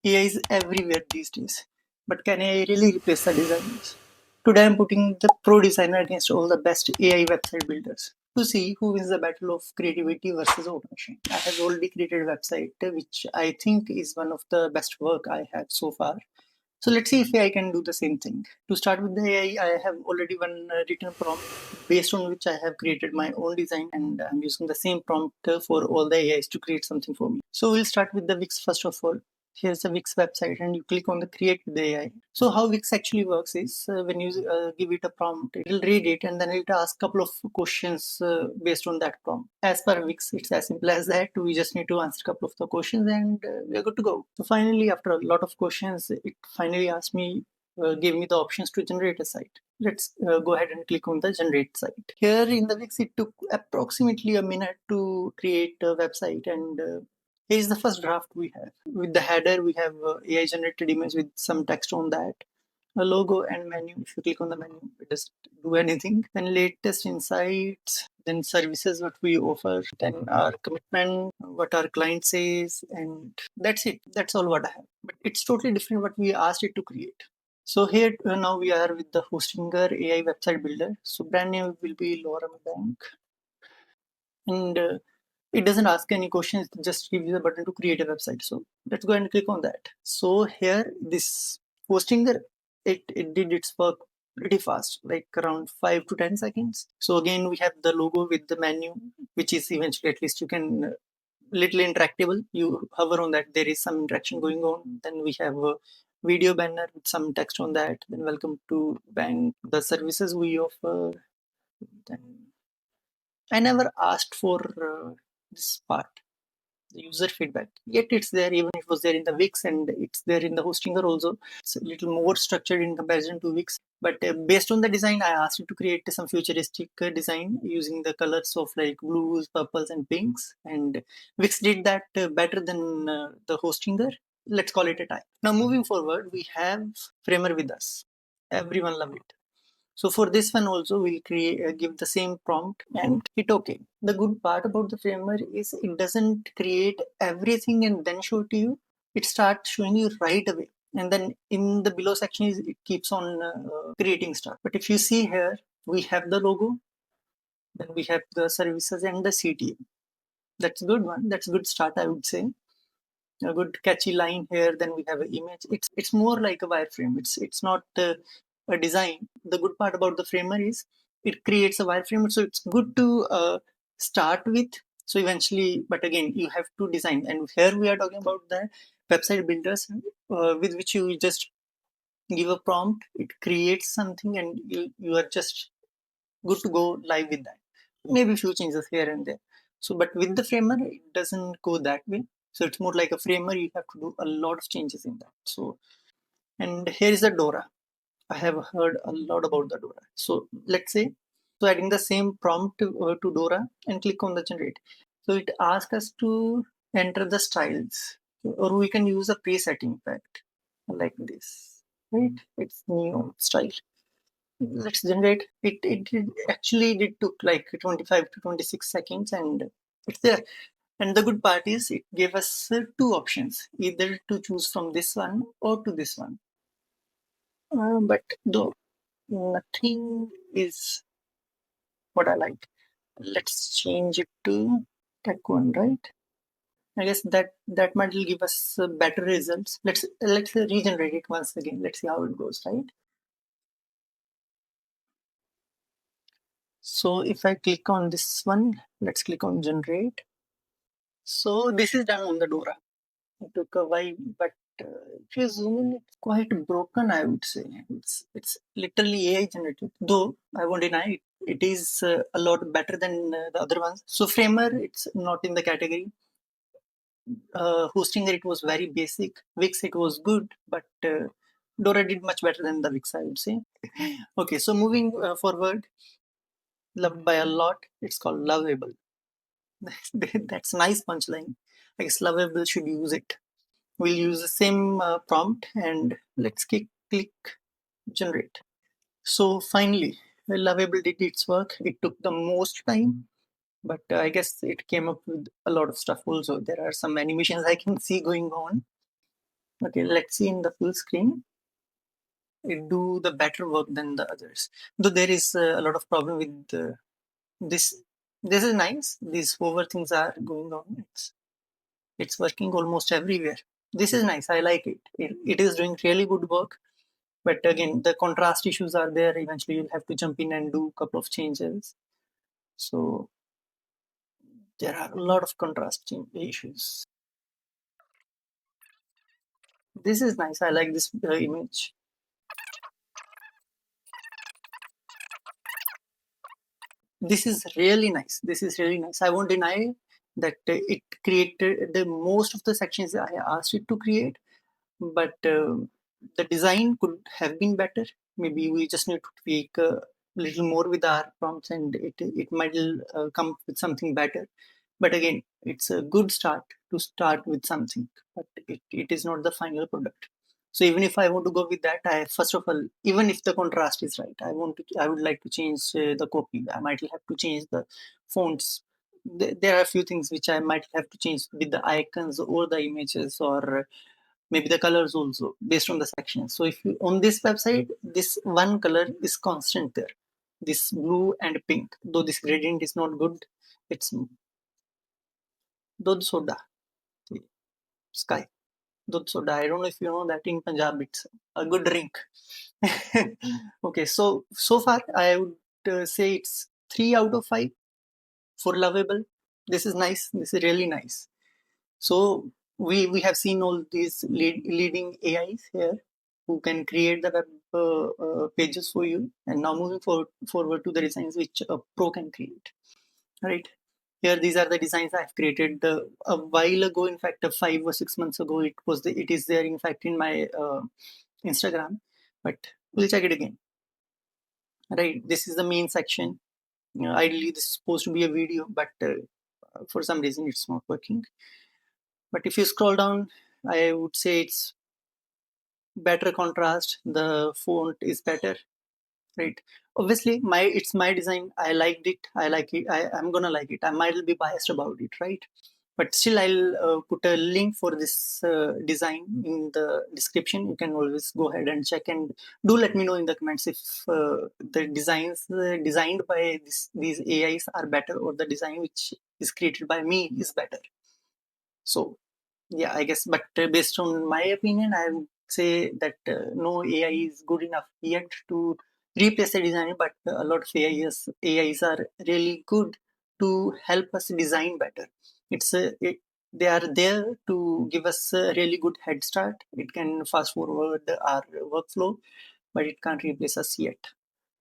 AI is everywhere these days, but can AI really replace the designers? Today I'm putting the pro designer against all the best AI website builders to see who wins the battle of creativity versus automation. I have already created a website which I think is one of the best work I have so far. So let's see if I can do the same thing. To start with the AI, I have already one written prompt based on which I have created my own design, and I'm using the same prompt for all the AIs to create something for me. So we'll start with the Wix first of all. Here's the Wix website, and you click on the create with the AI. So how Wix actually works is when you give it a prompt, it'll read it and then it'll ask a couple of questions based on that prompt. As per Wix, it's as simple as that. We just need to answer a couple of the questions and we're good to go. So finally, after a lot of questions, it finally asked me, gave me the options to generate a site. Let's go ahead and click on the generate site. Here in the Wix, it took approximately a minute to create a website, and here's the first draft we have. With the header, we have AI generated image with some text on that, a logo and menu. If you click on the menu, it doesn't do anything. Then latest insights, then services what we offer, then our commitment, what our client says, and that's it. That's all what I have. But it's totally different what we asked it to create. So here now we are with the Hostinger AI website builder. So brand name will be Laura Bank, and it doesn't ask any questions, it just gives you the button to create a website. So let's go and click on that. So here this Hostinger, it did its work pretty fast, like around 5 to 10 seconds. So again we have the logo with the menu, which is eventually at least you can little interactable. You hover on that, there is some interaction going on. Then we have a video banner with some text on that. Then welcome to bank, the services we offer. Then I never asked for this part, the user feedback. Yet it's there, even if it was there in the Wix and it's there in the Hostinger also. It's a little more structured in comparison to Wix. But based on the design, I asked it to create some futuristic design using the colors of like blues, purples, and pinks. And Wix did that better than the Hostinger. Let's call it a tie. Now, moving forward, we have Framer with us. Everyone love it. So for this one also, we'll create give the same prompt and hit OK. The good part about the framework is it doesn't create everything and then show it to you. It starts showing you right away. And then in the below section, it keeps on creating stuff. But if you see here, we have the logo, then we have the services and the CTA. That's a good one. That's a good start, I would say. A good catchy line here. Then we have an image. It's more like a wireframe. It's not a design. The good part about the framer is it creates a wireframe, so it's good to start with. So eventually, but again, you have to design. And here we are talking about the website builders with which you just give a prompt, it creates something, and you are just good to go live with that. Maybe a few changes here and there. So, but with the framer, it doesn't go that way. So it's more like a framer. You have to do a lot of changes in that. So, and here is the Dora. I have heard a lot about the Dora. So let's say, so adding the same prompt to Dora and click on the generate. So it asks us to enter the styles, or we can use a presetting fact like this. Right? It's new style. Let's generate it. It took like 25 to 26 seconds, and it's there. And the good part is it gave us two options, either to choose from this one or to this one. But though nothing is what I like. Let's change it to tech one, right? I guess that might will give us better results. Let's regenerate it once again. Let's see how it goes, right? So if I click on this one, let's click on generate. So this is done on the Dora. It took a while, but if you zoom in, it's quite broken, I would say. It's literally AI generated. Though I won't deny it, it is a lot better than the other ones. So Framer, it's not in the category. Hostinger, it was very basic. Wix, it was good, but Dora did much better than the Wix, I would say. Okay, so moving forward, loved by a lot. It's called Lovable. That's a nice punchline. I guess Lovable should use it. We'll use the same prompt and let's click generate. So finally, Lovable did its work. It took the most time, but I guess it came up with a lot of stuff also. There are some animations I can see going on. Okay, let's see in the full screen. It do the better work than the others. Though there is a lot of problem with this. This is nice. These hover things are going on. It's working almost everywhere. This is nice. I like it. It is doing really good work. But again, the contrast issues are there. Eventually, you'll have to jump in and do a couple of changes. So there are a lot of issues. This is nice. I like this image. This is really nice. This is really nice. I won't deny that it created the most of the sections I asked it to create, but the design could have been better. Maybe we just need to tweak a little more with our prompts, and it might come with something better. But again, it's a good start to start with something, but it is not the final product. So even if I want to go with that, I first of all, even if the contrast is right, I would like to change the copy. I might have to change the fonts. There are a few things which I might have to change with the icons or the images, or maybe the colors also based on the section. So if you on this website, this one color is constant there, this blue and pink. Though this gradient is not good, it's dod soda, the sky. Dod soda. I don't know if you know that in Punjab it's a good drink. Okay, so far I would say it's 3 out of 5 for lovable. This is nice. This is really nice. So we have seen all these leading AIs here who can create the web pages for you. And now moving forward to the designs which a pro can create. Right here, these are the designs I've created a while ago. In fact, 5 or 6 months ago, it is there. In fact, in my Instagram, but we'll check it again. Right, this is the main section. Ideally, this is supposed to be a video, but for some reason, it's not working. But if you scroll down, I would say it's better contrast. The font is better, right? Obviously, it's my design. I liked it. I like it. I'm gonna like it. I might be biased about it, right? But still, I'll put a link for this design in the description. You can always go ahead and check, and do let me know in the comments if the designs designed by these AIs are better, or the design which is created by me is better. So yeah, I guess, but based on my opinion, I would say that no AI is good enough yet to replace the designer, but a lot of AIs are really good to help us design better. They are there to give us a really good head start. It can fast forward our workflow, but it can't replace us yet.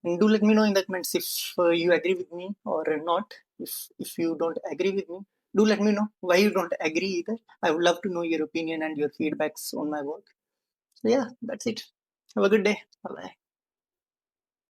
And do let me know in the comments if you agree with me or not. If you don't agree with me, do let me know why you don't agree either. I would love to know your opinion and your feedbacks on my work. So yeah, that's it. Have a good day. Bye bye.